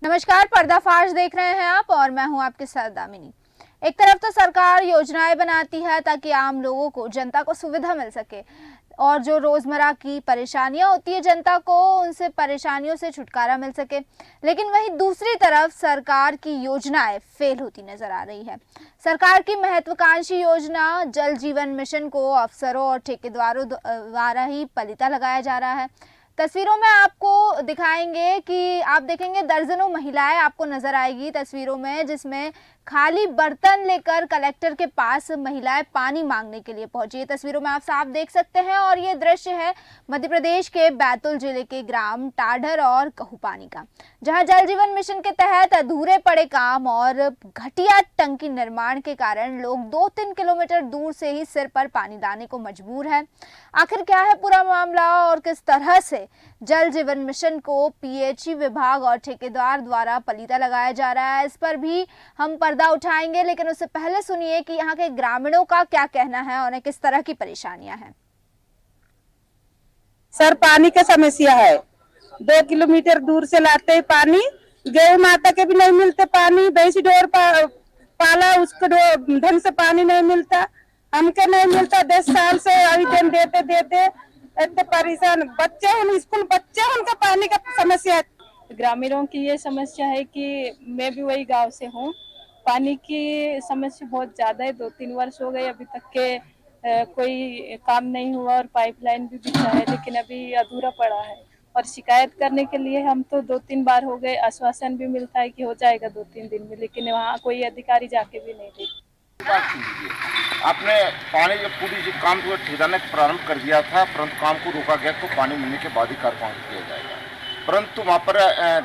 नमस्कार, पर्दाफाश देख रहे हैं आप और मैं हूं आपके साथ दामिनी। एक तरफ तो सरकार योजनाएं बनाती है ताकि आम लोगों को, जनता को सुविधा मिल सके और जो रोजमर्रा की परेशानियां होती है जनता को, उनसे परेशानियों से छुटकारा मिल सके। लेकिन वहीं दूसरी तरफ सरकार की योजनाएं फेल होती नजर आ रही है। सरकार की महत्वाकांक्षी योजना जल जीवन मिशन को अफसरों और ठेकेदारों द्वारा ही पलीता लगाया जा रहा है। तस्वीरों में आपको दिखाएंगे कि आप देखेंगे दर्जनों महिलाएं आपको नजर आएगी तस्वीरों में, जिसमें खाली बर्तन लेकर कलेक्टर के पास महिलाएं पानी मांगने के लिए पहुंची है। तस्वीरों में आप साफ देख सकते हैं और ये दृश्य है मध्य प्रदेश के बैतूल जिले के ग्राम टाढ़र और कहूपानी का, जहां जल जीवन मिशन के तहत अधूरे पड़े काम और घटिया टंकी निर्माण के कारण लोग 2-3 किलोमीटर दूर से ही सिर पर पानी लाने को मजबूर है। आखिर क्या है पूरा मामला और किस तरह से जल जीवन मिशन को पीएचई विभाग और ठेकेदार द्वारा पलीता लगाया जा रहा है, इस पर भी हम पर्दा उठाएंगे। लेकिन उससे पहले सुनिए कि यहाँ के ग्रामीणों का क्या कहना है और उन्हें किस तरह की परेशानियां हैं। सर, पानी का समस्या है। 2 किलोमीटर दूर से लाते हैं पानी। गौ माता के भी नहीं मिलते पानी। भैंसी ढोर पाला, उसको ढंग से पानी नहीं मिलता। हमके नहीं मिलता। 10 साल से आवेदन देते देते इतने परेशान। बच्चे स्कूल बच्चे, उनका पानी का समस्या है। ग्रामीणों की ये समस्या है कि मैं भी वही गांव से हूँ। पानी की समस्या बहुत ज्यादा है। 2-3 वर्ष हो गए अभी तक के कोई काम नहीं हुआ और पाइपलाइन भी बिछा है, लेकिन अभी अधूरा पड़ा है। और शिकायत करने के लिए हम तो 2-3 बार हो गए। आश्वासन भी मिलता है कि हो जाएगा 2-3 दिन में, लेकिन वहाँ कोई अधिकारी जाके भी नहीं देखे। आपने पानी जब पूरी जो काम जो ठेकेदार ने प्रारंभ कर दिया था, परंतु काम को रोका गया तो पानी मिलने के बाद ही कार्य किया जाएगा। परंतु वहाँ पर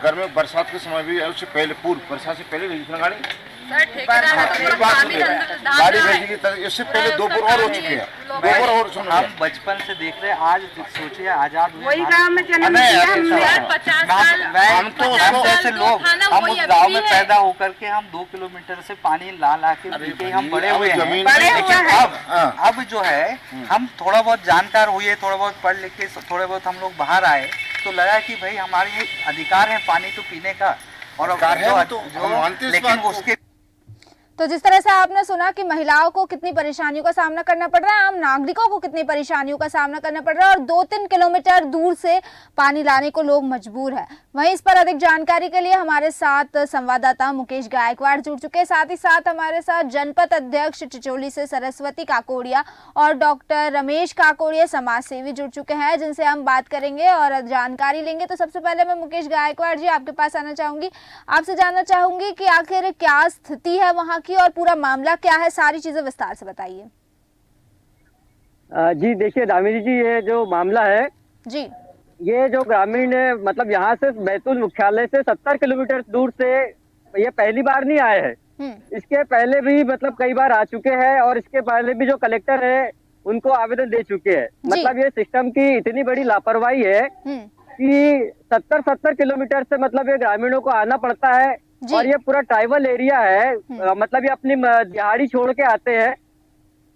गर्मी बरसात के समय भी उससे पहले, पूर्व बरसात से पहले गई थी गाड़ी गाड़ी भेजी की, इससे पहले 2 बार और हो चुके हैं। 2 बार और हम बचपन से देख रहे हैं। आज सोचिए, आजाद हुए वही गांव में जन्म हम तो जैसे लोग, हम उस गांव में पैदा होकर के हम 2 किलोमीटर से पानी ला के पीके हम बड़े हुए हैं। लेकिन अब जो है हम थोड़ा बहुत जानकार हुए, थोड़ा बहुत पढ़ लिख के थोड़े बहुत हम लोग बाहर आए तो लगा कि भाई हमारे अधिकार है पानी तो पीने का, और लेकिन उसके तो जिस तरह से आपने सुना कि महिलाओं को कितनी परेशानियों का सामना करना पड़ रहा है, आम नागरिकों को कितनी परेशानियों का सामना करना पड़ रहा है और 2-3 किलोमीटर दूर से पानी लाने को लोग मजबूर है। वहीं इस पर अधिक जानकारी के लिए हमारे साथ संवाददाता मुकेश गायकवाड़ जुड़ चुके हैं। साथ ही साथ हमारे साथ जनपद अध्यक्ष चिचोली से सरस्वती काकोड़िया और डॉक्टर रमेश काकोड़िया समाज सेवी जुड़ चुके हैं, जिनसे हम बात करेंगे और जानकारी लेंगे। तो सबसे पहले मैं मुकेश गायकवाड़ जी आपके पास आना चाहूंगी। आपसे जानना चाहूंगी कि आखिर क्या स्थिति है वहाँ की और पूरा मामला क्या है, सारी चीजें विस्तार से बताइए। जी देखिए दामिनी जी, ये जो मामला है जी, ये जो ग्रामीण है, मतलब यहाँ से बैतूल मुख्यालय से 70 किलोमीटर दूर से ये पहली बार नहीं आए हैं। इसके पहले भी मतलब कई बार आ चुके हैं और इसके पहले भी जो कलेक्टर है उनको आवेदन दे चुके हैं। मतलब ये सिस्टम की इतनी बड़ी लापरवाही है कि 70 किलोमीटर से मतलब ये ग्रामीणों को आना पड़ता है और ये पूरा ट्राइबल एरिया है। मतलब ये अपनी दिहाड़ी छोड़ के आते हैं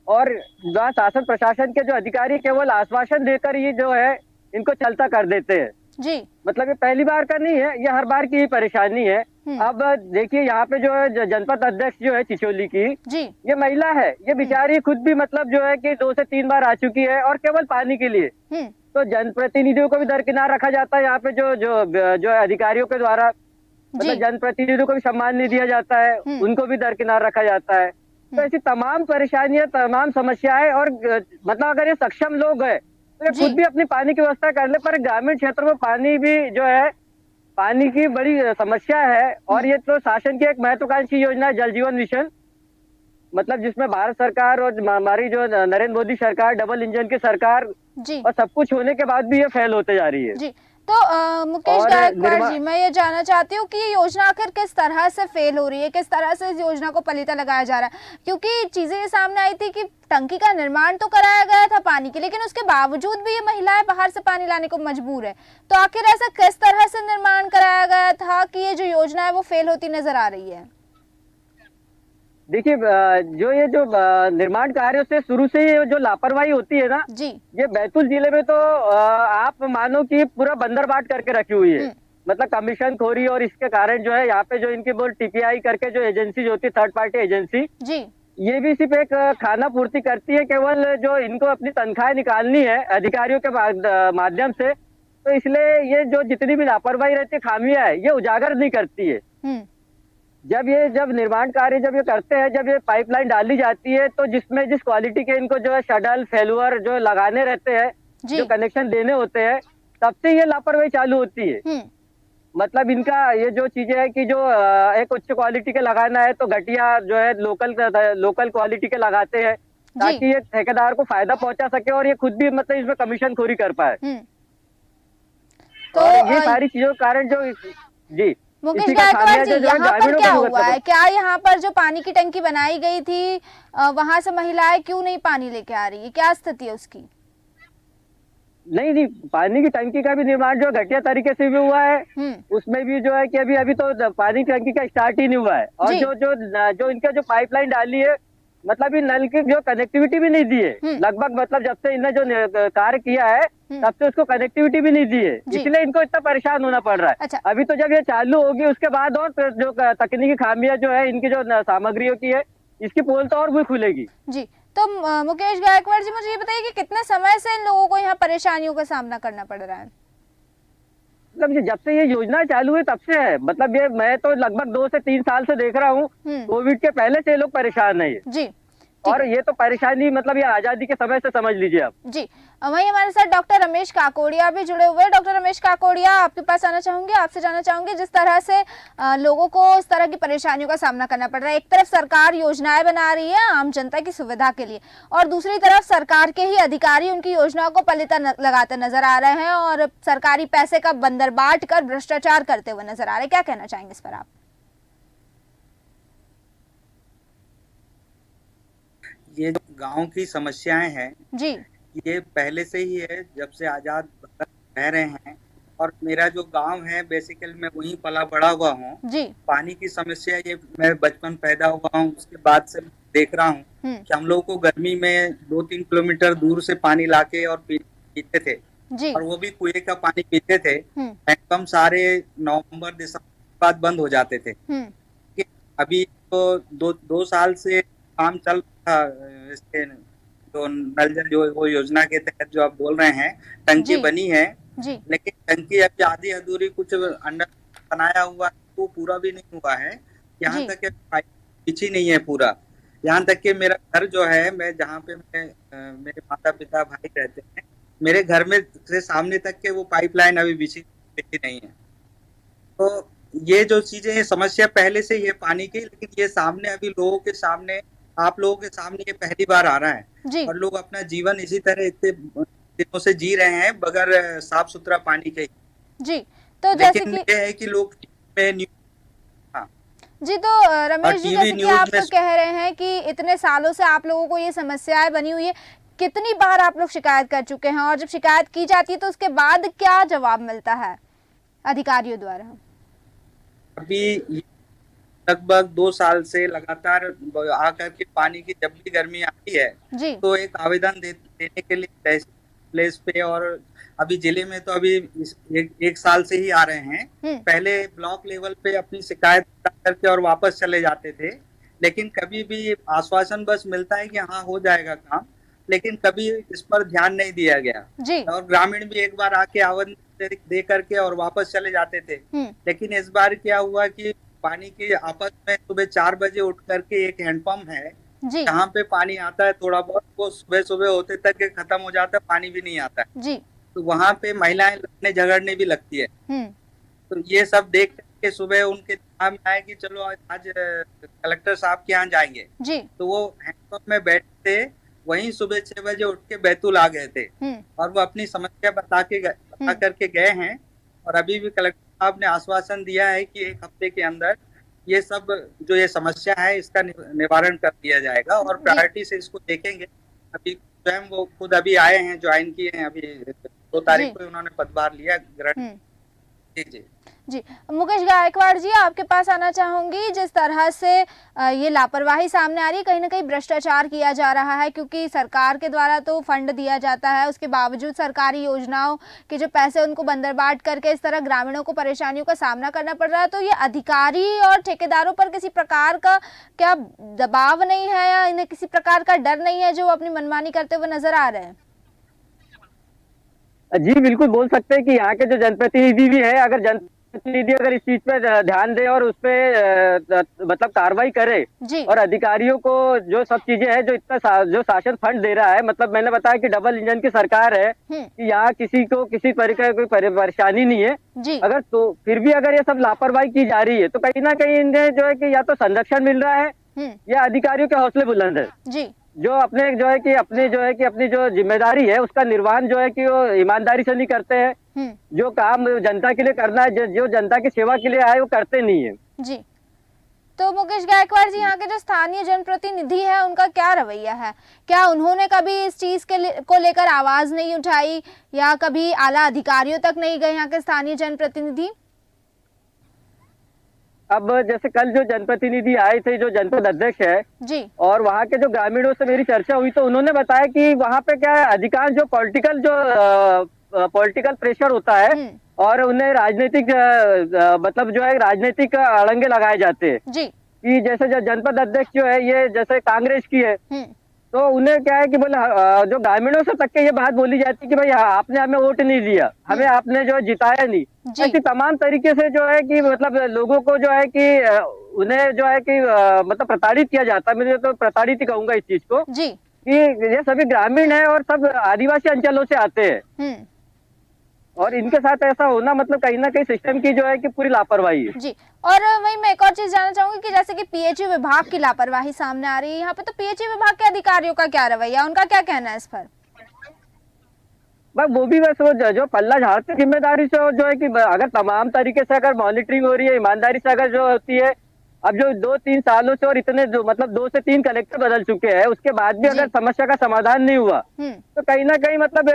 और जहाँ शासन प्रशासन के जो अधिकारी केवल आश्वासन देकर ये जो है इनको चलता कर देते हैं जी। मतलब ये पहली बार का नहीं है, ये हर बार की परेशानी है। अब देखिए यहाँ पे जो है जनपद अध्यक्ष जो है चिचोली की जी, ये महिला है, ये बेचारी खुद भी मतलब जो है कि 2 से 3 बार आ चुकी है और केवल पानी के लिए। तो जनप्रतिनिधियों को भी दरकिनार रखा जाता है यहाँ पे जो अधिकारियों के द्वारा, मतलब जनप्रतिनिधियों को भी सम्मान नहीं दिया जाता है, उनको भी दरकिनार रखा जाता है। तो ऐसी तमाम परेशानियां, तमाम समस्याएं और मतलब अगर ये सक्षम लोग हैं तो ये खुद भी अपनी पानी की व्यवस्था कर ले, पर ग्रामीण क्षेत्र में पानी भी जो है, पानी की बड़ी समस्या है। और ये तो शासन की एक महत्वाकांक्षी योजना है जल जीवन मिशन, मतलब जिसमें भारत सरकार और हमारी जो नरेंद्र मोदी सरकार, डबल इंजन की सरकार, और सब कुछ होने के बाद भी ये फेल होते जा रही है जी। तो मुकेश गायकवाड़ जी, मैं ये जानना चाहती हूँ कि ये योजना आखिर किस तरह से फेल हो रही है, किस तरह से इस योजना को पलीता लगाया जा रहा है? क्योंकि चीजें ये सामने आई थी कि टंकी का निर्माण तो कराया गया था पानी की, लेकिन उसके बावजूद भी ये महिलाएं बाहर से पानी लाने को मजबूर है। तो आखिर ऐसा किस तरह से निर्माण कराया गया था कि ये जो योजना है वो फेल होती नजर आ रही है? देखिए जो निर्माण कार्यों से शुरू से ये जो लापरवाही होती है ना जी, ये बैतूल जिले में तो आप मानो कि पूरा बंदरबाट करके रखी हुई है। मतलब कमीशन खोरी और इसके कारण जो है यहाँ पे जो इनकी बोल टीपीआई करके जो एजेंसी जो होती है, थर्ड पार्टी एजेंसी, जी ये भी सिर्फ एक खाना पूर्ति करती है, केवल जो इनको अपनी तनख्वाह निकालनी है अधिकारियों के माध्यम से। तो इसलिए ये जो जितनी भी लापरवाही रहती है, खामियां है, ये उजागर नहीं करती है। जब निर्माण कार्य जब ये करते हैं, जब ये पाइपलाइन डाली जाती है, तो जिस क्वालिटी के इनको जो है शटल फेलुअर जो लगाने रहते हैं, जो कनेक्शन देने होते हैं, तब से ये लापरवाही चालू होती है। मतलब इनका ये जो चीजें है कि जो एक उच्च क्वालिटी के लगाना है, तो घटिया जो है लोकल क्वालिटी के लगाते हैं, ताकि ये ठेकेदार को फायदा पहुंचा सके और ये खुद भी मतलब इसमें कमीशन खोरी कर पाए। तो और ये सारी चीजों के कारण जो जी मुकेश गायकवाड़ जी, यहाँ पर क्या हुआ है? क्या यहाँ पर जो पानी की टंकी बनाई गई थी, वहां से महिलाएं क्यों नहीं पानी लेके आ रही है? क्या स्थिति है उसकी? नहीं, पानी की टंकी का भी निर्माण जो घटिया तरीके से भी हुआ है, उसमें भी जो है कि अभी तो पानी की टंकी का स्टार्ट ही नहीं हुआ है। और जो इनका जो पाइपलाइन डाली है, मतलब ये नल की जो कनेक्टिविटी भी नहीं दी है लगभग, मतलब जब से इन्होंने जो कार्य किया है तब से उसको कनेक्टिविटी भी नहीं दी है, इसलिए इनको इतना परेशान होना पड़ रहा है। अच्छा। अभी तो जब ये चालू होगी उसके बाद और जो तकनीकी खामियां जो है इनकी जो सामग्रियों की है, इसकी पोल तो और भी खुलेगी। जी, तो मुकेश गायकवाड़ जी, मुझे ये बताइए कि कितने समय से इन लोगों को यहाँ परेशानियों का सामना करना पड़ रहा है? मतलब जब से ये योजना चालू है तब से है, मतलब ये मैं तो लगभग 2 से 3 साल से देख रहा हूँ। कोविड के पहले से ये लोग परेशान है जी। और ये तो परेशानी मतलब ये आजादी के समय से समझ लीजिए आप। जी, वहीं हमारे साथ डॉक्टर रमेश काकोड़िया भी जुड़े हुए हैं। डॉक्टर रमेश काकोड़िया, आपके पास आना चाहूंगे, आपसे जानना चाहूंगे, जिस तरह से लोगों को इस तरह की परेशानियों का सामना करना पड़ रहा है, एक तरफ सरकार योजनाएं बना रही है आम जनता की सुविधा के लिए, और दूसरी तरफ सरकार के ही अधिकारी उनकी योजनाओं को पलीता लगाते नजर आ रहे हैं और सरकारी पैसे का बंदर बांट कर भ्रष्टाचार करते हुए नजर आ रहे हैं। क्या कहना चाहेंगे इस पर आप? ये जो गांव की समस्याएं हैं जी, ये पहले से ही है, जब से आजाद रह रहे हैं। और मेरा जो गांव है बेसिकली मैं वहीं पला बड़ा हुआ हूँ। जी, पानी की समस्या ये मैं बचपन पैदा हुआ हूँ उसके बाद से देख रहा हूँ कि हम लोग को गर्मी में 2-3 किलोमीटर दूर से पानी लाके और पीते थे। जी, और वो भी कुएं का पानी पीते थे। हैंडपंप सारे नवंबर दिसंबर बाद बंद हो जाते थे। अभी तो दो साल से काम चल रहा, इसके जो नल जल जो वो योजना के तहत जो आप बोल रहे हैं, टंकी बनी है, लेकिन टंकी अभी आधी अधूरी कुछ अंडर बनाया हुआ वो पूरा भी नहीं हुआ है। यहाँ तक कि पीछी नहीं है पूरा। यहाँ तक कि मेरा घर जो है, मैं जहाँ पे मेरे माता पिता भाई रहते हैं, मेरे घर में से सामने तक के वो पाइपलाइन अभी बिछी नहीं है। तो ये जो चीजें समस्या पहले से ये पानी की, लेकिन ये सामने अभी लोगों के सामने, आप लोगों के सामने ये पहली बार आ रहा है। और लोग अपना जीवन इसी तरह इतने दिनों से जी रहे हैं बगैर साफ सुथरा पानी के। जी, तो जैसे कि ये है कि लोग जी, तो रमेश जी, जैसे कि आप कह रहे हैं कि इतने सालों से आप लोगों को ये समस्याएं बनी हुई है, कितनी बार आप लोग शिकायत कर चुके हैं, और जब शिकायत की जाती है तो उसके बाद क्या जवाब मिलता है अधिकारियों द्वारा? अभी लगभग 2 साल से लगातार आकर के पानी की जब भी गर्मी आती है तो एक आवेदन देने के लिए प्लेस पे, और अभी जिले में तो अभी एक साल से ही आ रहे हैं। पहले ब्लॉक लेवल पे अपनी शिकायत करके और वापस चले जाते थे, लेकिन कभी भी आश्वासन बस मिलता है कि हाँ हो जाएगा काम, लेकिन कभी इस पर ध्यान नहीं दिया गया। और ग्रामीण भी एक बार आके आवेदन दे करके और वापस चले जाते थे। लेकिन इस बार क्या हुआ कि पानी की आपस में सुबह 4 बजे उठ करके एक हैंडपंप है जहाँ पे पानी आता है थोड़ा बहुत, वो सुबह होते तक खत्म हो जाता है, पानी भी नहीं आता है। तो वहाँ पे महिलाएं लड़ने झगड़ने भी लगती है। तो ये सब देख के सुबह उनके दिमाग में आया कि चलो आज कलेक्टर साहब के यहाँ जाएंगे। तो वो हैंडपंप में बैठते वहीं सुबह 6 बजे उठ के बैतूल आ गए थे और वो अपनी समस्या बता करके गए हैं। और अभी भी कलेक्टर साहब ने आश्वासन दिया है कि 1 हफ्ते के अंदर ये सब जो ये समस्या है इसका निवारण कर दिया जाएगा और प्रायोरिटी से इसको देखेंगे। अभी स्वयं वो खुद अभी आए हैं, ज्वाइन किए हैं, अभी 2 तारीख को उन्होंने पदभार लिया ग्रहण। जी। जी, मुकेश गायकवाड़ जी, आपके पास आना चाहूंगी। जिस तरह से ये लापरवाही सामने आ रही है, कहीं ना कहीं भ्रष्टाचार किया जा रहा है, क्योंकि सरकार के द्वारा तो फंड दिया जाता है, उसके बावजूद सरकारी योजनाओं के जो पैसे उनको बंदरबाट करके इस तरह ग्रामीणों को परेशानियों का सामना करना पड़ रहा है। तो ये अधिकारी और ठेकेदारों पर किसी प्रकार का क्या दबाव नहीं है, या इन्हें किसी प्रकार का डर नहीं है जो अपनी मनमानी करते हुए नजर आ रहे हैं? जी बिल्कुल बोल सकते हैं कि यहाँ के जो जनप्रतिनिधि भी है, अगर जनप्रतिनिधि अगर इस चीज पे ध्यान दे और उस पे मतलब कार्रवाई करे, और अधिकारियों को जो सब चीजें है, जो इतना जो शासन फंड दे रहा है, मतलब मैंने बताया कि डबल इंजन की सरकार है, कि यहाँ किसी को किसी तरीके की कोई परेशानी नहीं है। अगर तो फिर भी अगर ये सब लापरवाही की जा रही है, तो कहीं ना कहीं इन्हें जो है कि या तो संरक्षण मिल रहा है, या अधिकारियों के हौसले बुलंद है, जो अपने जो है कि अपनी जो जिम्मेदारी है उसका निर्वहन जो है कि वो ईमानदारी से नहीं करते हैं। जो काम जनता के लिए करना है, जो जनता की सेवा के लिए आए, वो करते नहीं है। जी, तो मुकेश गायकवाड़ जी, यहाँ के जो स्थानीय जनप्रतिनिधि है उनका क्या रवैया है? क्या उन्होंने कभी इस चीज को लेकर आवाज नहीं उठाई, या कभी आला अधिकारियों तक नहीं गए यहाँ के स्थानीय जनप्रतिनिधि? अब जैसे कल जो जनप्रतिनिधि आए थे, जो जनपद अध्यक्ष है जी, और वहाँ के जो ग्रामीणों से मेरी चर्चा हुई, तो उन्होंने बताया कि वहाँ पे क्या है, अधिकांश जो पॉलिटिकल प्रेशर होता है, और उन्हें राजनीतिक मतलब जो है राजनीतिक अड़ंगे लगाए जाते हैं जी, कि जैसे जो जनपद अध्यक्ष जो है, ये जैसे कांग्रेस की है, तो उन्हें क्या है कि बोले जो ग्रामीणों से तक के ये बात बोली जाती है कि भाई आपने हमें वोट नहीं दिया, हमें आपने जो है जिताया नहीं। ऐसी तमाम तरीके से जो है कि मतलब लोगों को जो है कि उन्हें जो है कि मतलब प्रताड़ित किया जाता है। मैं तो प्रताड़ित ही कहूंगा इस चीज को जी, कि ये सभी ग्रामीण है और सब आदिवासी अंचलों से आते हैं, और इनके साथ ऐसा होना मतलब कहीं ना कहीं सिस्टम की जो है कि पूरी लापरवाही है जी। और वही मैं एक और चीज जानना चाहूंगी कि जैसे कि पीएचई विभाग की लापरवाही सामने आ रही है यहाँ पे, तो पीएचई विभाग के अधिकारियों का क्या रवैया, उनका क्या कहना है इस पर? वो भी बस वो जो पल्ला झाड़ते जिम्मेदारी से, जो है कि अगर तमाम तरीके से अगर मॉनिटरिंग हो रही है, ईमानदारी से अगर जो होती है, अब जो 2-3 सालों से और इतने जो मतलब 2 से 3 कलेक्टर बदल चुके हैं, उसके बाद भी अगर समस्या का समाधान नहीं हुआ, तो कहीं ना कहीं मतलब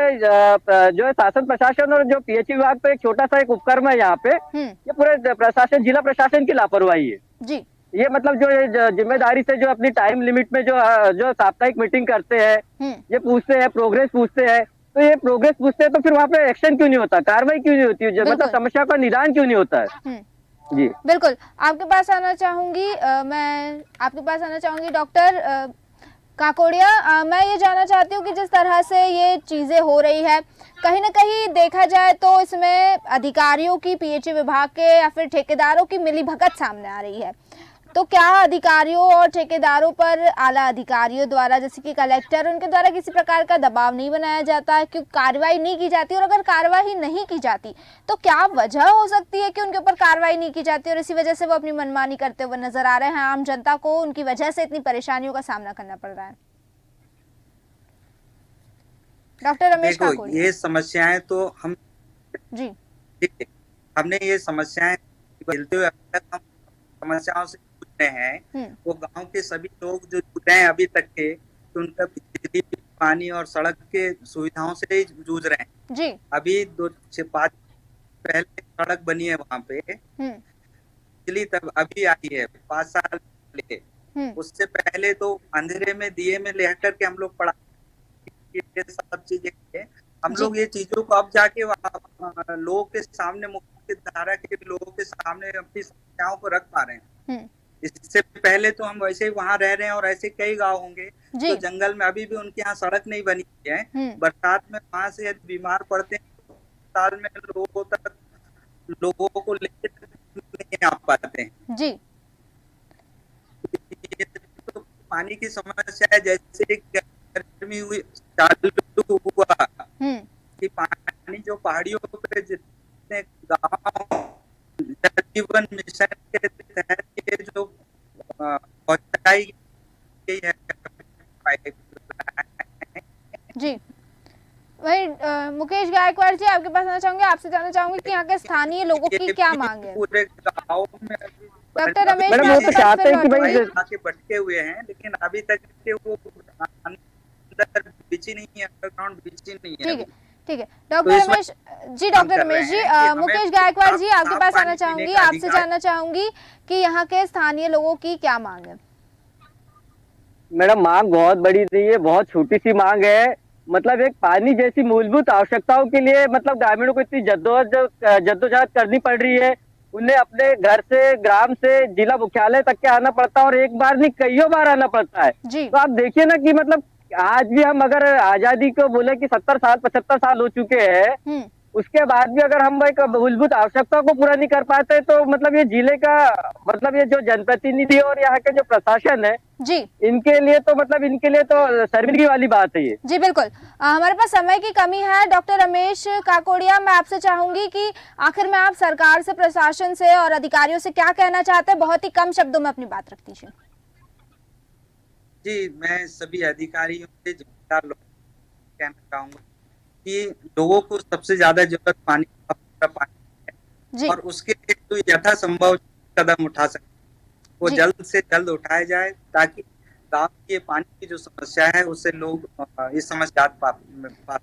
जो है शासन प्रशासन और जो पीएचई विभाग पे एक छोटा सा एक उपक्रम है यहाँ पे, ये पूरे प्रशासन, जिला प्रशासन की लापरवाही है जी। ये मतलब जो जिम्मेदारी से जो अपनी टाइम लिमिट में जो साप्ताहिक मीटिंग करते हैं, ये पूछते हैं, प्रोग्रेस पूछते हैं, तो ये प्रोग्रेस पूछते हैं, तो फिर वहाँ पे एक्शन क्यों नहीं होता, कार्रवाई क्यों नहीं होती है, मतलब समस्या का निदान क्यों नहीं होता है? जी बिल्कुल, आपके पास आना चाहूंगी मैं आपके पास आना चाहूंगी डॉक्टर काकोड़िया। मैं ये जानना चाहती हूँ कि जिस तरह से ये चीजें हो रही है, कहीं ना कहीं देखा जाए तो इसमें अधिकारियों की, पीएचई विभाग के या फिर ठेकेदारों की मिलीभगत सामने आ रही है। तो क्या अधिकारियों और ठेकेदारों पर आला अधिकारियों द्वारा, जैसे कि कलेक्टर, उनके द्वारा किसी प्रकार का दबाव नहीं बनाया जाता है, क्योंकि कार्रवाई नहीं की जाती? और अगर कार्रवाई नहीं की जाती तो क्या वजह हो सकती है कि उनके ऊपर कार्रवाई नहीं की जाती और इसी वजह से वो अपनी मनमानी करते हुए नजर आ रहे हैं, आम जनता को उनकी वजह से इतनी परेशानियों का सामना करना पड़ रहा है? डॉक्टर रमेश काकोड़िया, ये समस्याएं तो हम जी हमने ये समस्याएं झेलते हुए अब तक हम समस्याओं से हैं, वो गांव के सभी लोग जो जुड़े हैं अभी तक के, तो उनका बिजली, पानी और सड़क के सुविधाओं से ही जूझ रहे हैं जी। अभी 2-5 पहले सड़क बनी है वहां पे, बिजली तब अभी आई है 5 साल पहले, उससे पहले तो अंधेरे में दिए में ले करके हम लोग पढ़ा, ये सब चीजें हम लोग ये चीजों को अब जाके लोगों के सामने, मुख्य धारा के लोगों के सामने अपनी समस्याओं को रख पा रहे हैं। इससे पहले तो हम वैसे ही वहां रह रहे हैं, और ऐसे कई गांव होंगे तो जंगल में अभी भी उनके यहाँ सड़क नहीं बनी है। बरसात में वहां से यदि बीमार पड़ते हैं, साल में लोगों को लेकर नहीं आ पाते हैं जी। तो पानी की समस्या है, जैसे गर्मी हुई चालू हुआ कि पानी जो पहाड़ियों पे जितने गाँव जीवन मिशन के तहत ये जो पहुंचाई गई है जी। वही मुकेश गायकवाड़ जी, आपके पास आना चाहूंगे, आपसे जानना चाहूंगी कि यहाँ के स्थानीय लोगों की क्या मांग है? पूरे गाँव में डॉक्टर रमेश, वो तो चाहते हैं कि भाई आके भटके हुए हैं, लेकिन अभी तक के वो अंदर बिची नहीं है, अंडरग्राउंड बिची नहीं है। ठीक है डॉक्टर रमेश जी डॉक्टर रमेश जी, मुकेश गायकवाड़ जी आपके पास आना चाहूंगी, आपसे जानना चाहूंगी कि यहाँ के स्थानीय लोगों की क्या मांग है। मैडम मांग बहुत बड़ी नहीं है, बहुत छोटी सी मांग है। मतलब एक पानी जैसी मूलभूत आवश्यकताओं के लिए मतलब ग्रामीणों को इतनी जद्दोजहद करनी पड़ रही है। उन्हें अपने घर से, ग्राम से जिला मुख्यालय तक के आना पड़ता है और एक बार नहीं कईयों बार आना पड़ता है। तो आप देखिए ना कि मतलब आज भी हम अगर आजादी को बोले कि 70 साल 75 साल हो चुके हैं, उसके बाद भी अगर हम एक मूलभूत आवश्यकता को पूरा नहीं कर पाते तो मतलब ये जिले का मतलब ये जो जनप्रतिनिधि और यहाँ के जो प्रशासन है जी, इनके लिए तो शर्मिंदगी वाली बात है ये। जी बिल्कुल। हमारे पास समय की कमी है। डॉक्टर रमेश काकोड़िया, मैं आपसे चाहूंगी कि आखिर में आप सरकार से, प्रशासन से और अधिकारियों से क्या कहना चाहते हैं? बहुत ही कम शब्दों में अपनी बात रख दीजिए। जी, मैं सभी अधिकारियों से, जिम्मेदार लोगों को कहना चाहूंगा कि लोगों को सबसे ज्यादा जरूरत पानी है और उसके लिए तो यथासंभव कदम उठा सकते वो जल्द से जल्द उठाया जाए ताकि गांव की पानी की जो समस्या है उससे लोग इस समस्या पा।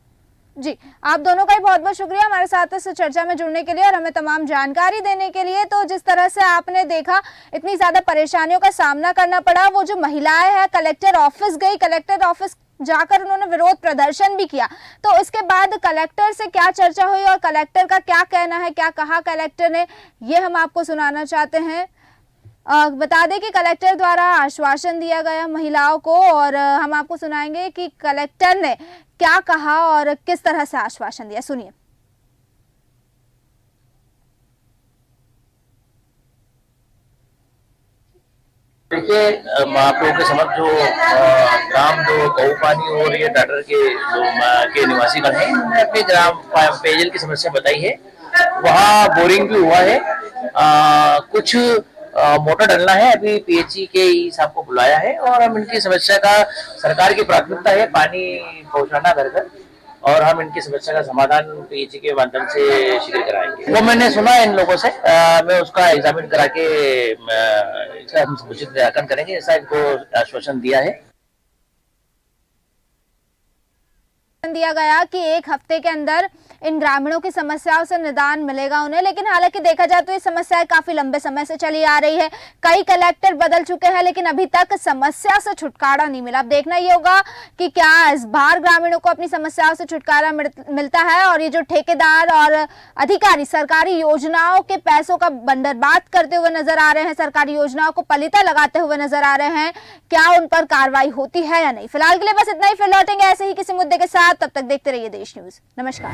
जी, आप दोनों का ही बहुत बहुत शुक्रिया हमारे साथ इस चर्चा में जुड़ने के लिए और हमें तमाम जानकारी देने के लिए। तो जिस तरह से आपने देखा इतनी ज्यादा परेशानियों का सामना करना पड़ा, वो जो महिलाएं हैं कलेक्टर ऑफिस गई, कलेक्टर ऑफिस जाकर उन्होंने विरोध प्रदर्शन भी किया। तो इसके बाद कलेक्टर से क्या चर्चा हुई और कलेक्टर का क्या कहना है, क्या कहा कलेक्टर ने, ये हम आपको सुनाना चाहते हैं। बता दें कि कलेक्टर द्वारा आश्वासन दिया गया महिलाओं को और हम आपको सुनाएंगे कि कलेक्टर ने क्या कहा और किस तरह से आश्वासन दिया। सुनिए। देखिए, आप लोगों के समझ जो ग्राम जो गौ पानी और ये टाटर के निवासीगण हैं, उन्होंने अपनी ग्राम पेयजल की समस्या बताई है। वहाँ बोरिंग भी हुआ है, कुछ मोटर डलना है। अभी पीएचई के साहब को बुलाया है और हम इनकी समस्या का, सरकार की प्राथमिकता है पानी पहुंचाना घर घर, और हम इनकी समस्या का समाधान पीएचई के माध्यम से शीघ्र कराएंगे। वो मैंने सुना इन लोगों से, मैं उसका एग्जामिन करा के इसका हम समुचित निराकरण करेंगे, ऐसा इनको आश्वासन दिया गया कि एक हफ्ते के अंदर इन ग्रामीणों की समस्याओं से निदान मिलेगा उन्हें। लेकिन हालांकि देखा जाए तो ये समस्या काफी लंबे समय से चली आ रही है। कई कलेक्टर बदल चुके हैं लेकिन अभी तक समस्या से छुटकारा नहीं मिला। अब देखना ये होगा कि क्या इस बार ग्रामीणों को अपनी समस्याओं से छुटकारा मिलता है और ये जो ठेकेदार और अधिकारी सरकारी योजनाओं के पैसों का बर्बाद करते हुए नजर आ रहे हैं, सरकारी योजनाओं को पलीता लगाते हुए नजर आ रहे हैं, क्या उन पर कार्रवाई होती है या नहीं। फिलहाल के लिए बस इतना ही, फिर लौटेंगे ऐसे ही किसी मुद्दे के साथ। तब तक देखते रहिए देश न्यूज। नमस्कार।